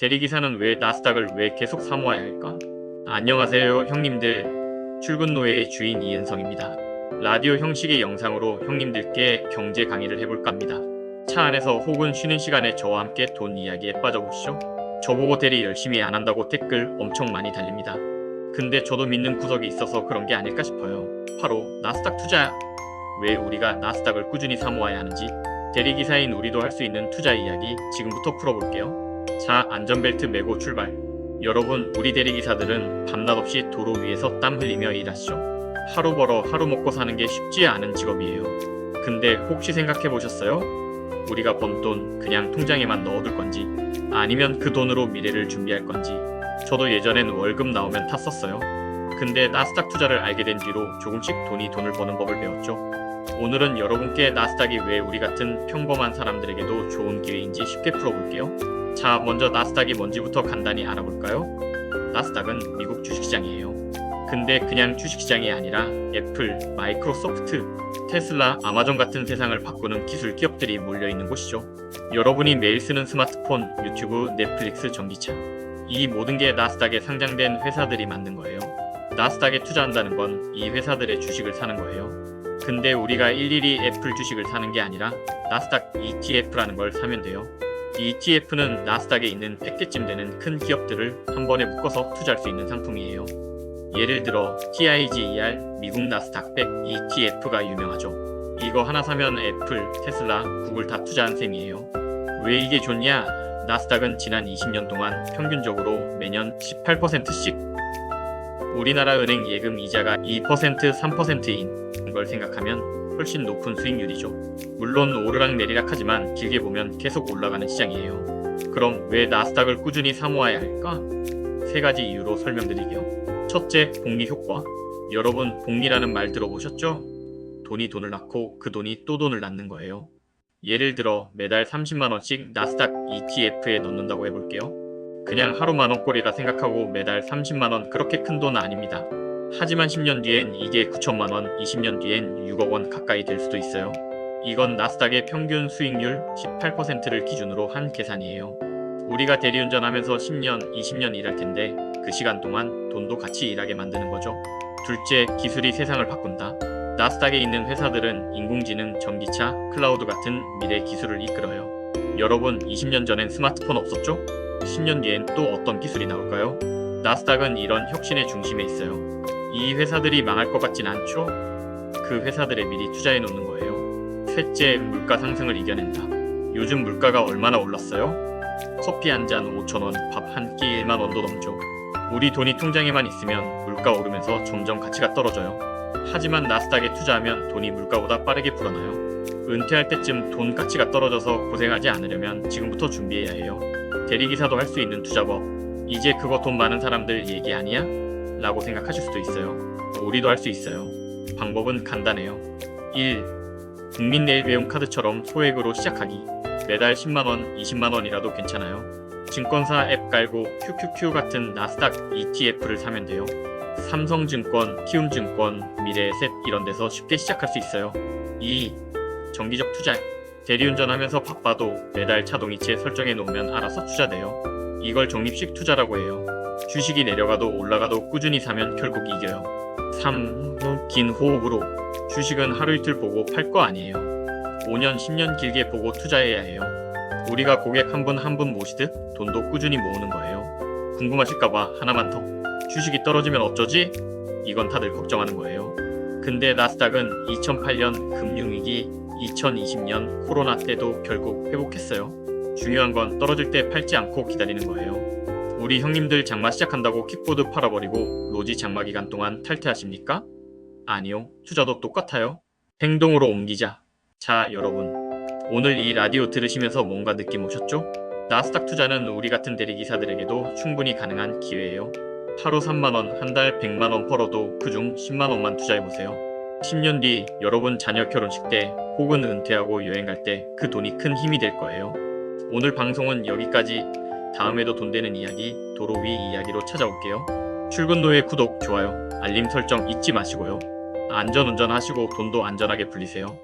대리기사는 왜 나스닥을 왜 계속 사모아야 할까? 안녕하세요 형님들. 출근 노예의 주인 이은성입니다. 라디오 형식의 영상으로 형님들께 경제 강의를 해볼까 합니다. 차 안에서 혹은 쉬는 시간에 저와 함께 돈 이야기에 빠져보시죠. 저보고 대리 열심히 안 한다고 댓글 엄청 많이 달립니다. 근데 저도 믿는 구석이 있어서 그런 게 아닐까 싶어요. 바로 나스닥 투자. 왜 우리가 나스닥을 꾸준히 사모아야 하는지, 대리기사인 우리도 할 수 있는 투자 이야기 지금부터 풀어볼게요. 자, 안전벨트 매고 출발. 여러분, 우리 대리기사들은 밤낮 없이 도로 위에서 땀 흘리며 일하시죠. 하루 벌어 하루 먹고 사는 게 쉽지 않은 직업이에요. 근데 혹시 생각해 보셨어요? 우리가 번 돈 그냥 통장에만 넣어둘 건지, 아니면 그 돈으로 미래를 준비할 건지. 저도 예전엔 월급 나오면 탔었어요. 근데 나스닥 투자를 알게 된 뒤로 조금씩 돈을 버는 법을 배웠죠. 오늘은 여러분께 나스닥이 왜 우리 같은 평범한 사람들에게도 좋은 기회인지 쉽게 풀어볼게요. 자, 먼저 나스닥이 뭔지부터 간단히 알아볼까요? 나스닥은 미국 주식시장이에요. 근데 그냥 주식시장이 아니라 애플, 마이크로소프트, 테슬라, 아마존 같은 세상을 바꾸는 기술 기업들이 몰려있는 곳이죠. 여러분이 매일 쓰는 스마트폰, 유튜브, 넷플릭스, 전기차, 이 모든 게 나스닥에 상장된 회사들이 만든 거예요. 나스닥에 투자한다는 건 이 회사들의 주식을 사는 거예요. 근데 우리가 일일이 애플 주식을 사는 게 아니라 나스닥 ETF라는 걸 사면 돼요. ETF는 나스닥에 있는 100개쯤 되는 큰 기업들을 한 번에 묶어서 투자할 수 있는 상품이에요. 예를 들어 TIGER 미국 나스닥 100 ETF가 유명하죠. 이거 하나 사면 애플, 테슬라, 구글 다 투자한 셈이에요. 왜 이게 좋냐? 나스닥은 지난 20년 동안 평균적으로 매년 18%씩 우리나라 은행 예금 이자가 2%, 3%인 걸 생각하면 훨씬 높은 수익률이죠. 물론 오르락 내리락 하지만 길게 보면 계속 올라가는 시장이에요. 그럼 왜 나스닥을 꾸준히 사모아야 할까? 세 가지 이유로 설명드릴게요. 첫째, 복리 효과. 여러분, 복리라는 말 들어보셨죠? 돈이 돈을 낳고 그 돈이 또 돈을 낳는 거예요. 예를 들어 매달 30만원씩 나스닥 ETF에 넣는다고 해볼게요. 그냥 하루 만원꼴이라 생각하고 매달 30만원, 그렇게 큰 돈 아닙니다. 하지만 10년 뒤엔 이게 9천만원, 20년 뒤엔 6억원 가까이 될 수도 있어요. 이건 나스닥의 평균 수익률 18%를 기준으로 한 계산이에요. 우리가 대리운전하면서 10년, 20년 일할 텐데 그 시간 동안 돈도 같이 일하게 만드는 거죠. 둘째, 기술이 세상을 바꾼다. 나스닥에 있는 회사들은 인공지능, 전기차, 클라우드 같은 미래 기술을 이끌어요. 여러분, 20년 전엔 스마트폰 없었죠? 10년 뒤엔 또 어떤 기술이 나올까요? 나스닥은 이런 혁신의 중심에 있어요. 이 회사들이 망할 것 같진 않죠? 그 회사들에 미리 투자해 놓는 거예요. 셋째, 물가 상승을 이겨낸다. 요즘 물가가 얼마나 올랐어요? 커피 한 잔 5,000원, 밥 한 끼 1만 원도 넘죠. 우리 돈이 통장에만 있으면 물가 오르면서 점점 가치가 떨어져요. 하지만 나스닥에 투자하면 돈이 물가보다 빠르게 불어나요. 은퇴할 때쯤 돈 가치가 떨어져서 고생하지 않으려면 지금부터 준비해야 해요. 대리기사도 할 수 있는 투자법. 이제 그거 돈 많은 사람들 얘기 아니야? 라고 생각하실 수도 있어요. 우리도 할 수 있어요. 방법은 간단해요. 1. 국민내일배움 카드처럼 소액으로 시작하기. 매달 10만원, 20만원이라도 괜찮아요. 증권사 앱 깔고 QQQ 같은 나스닥 ETF를 사면 돼요. 삼성증권, 키움증권, 미래에셋 이런 데서 쉽게 시작할 수 있어요. 2. 정기적 투자. 대리운전하면서 바빠도 매달 자동이체 설정해 놓으면 알아서 투자돼요. 이걸 적립식 투자라고 해요. 주식이 내려가도 올라가도 꾸준히 사면 결국 이겨요. 3. 긴 호흡으로. 주식은 하루 이틀 보고 팔 거 아니에요. 5년, 10년 길게 보고 투자해야 해요. 우리가 고객 한 분 한 분 모시듯 돈도 꾸준히 모으는 거예요. 궁금하실까봐 하나만 더. 주식이 떨어지면 어쩌지? 이건 다들 걱정하는 거예요. 근데 나스닥은 2008년 금융위기, 2020년 코로나 때도 결국 회복했어요. 중요한 건 떨어질 때 팔지 않고 기다리는 거예요. 우리 형님들 장마 시작한다고 킥보드 팔아버리고 로지 장마 기간 동안 탈퇴하십니까? 아니요. 투자도 똑같아요. 행동으로 옮기자. 자, 여러분. 오늘 이 라디오 들으시면서 뭔가 느낌 오셨죠? 나스닥 투자는 우리 같은 대리기사들에게도 충분히 가능한 기회예요. 하루 3만원, 한 달 100만원 벌어도 그중 10만원만 투자해보세요. 10년 뒤 여러분 자녀 결혼식 때 혹은 은퇴하고 여행 갈 때 그 돈이 큰 힘이 될 거예요. 오늘 방송은 여기까지. 다음에도 돈 되는 이야기, 도로 위 이야기로 찾아올게요. 출근도의 구독, 좋아요, 알림 설정 잊지 마시고요. 안전운전 하시고 돈도 안전하게 불리세요.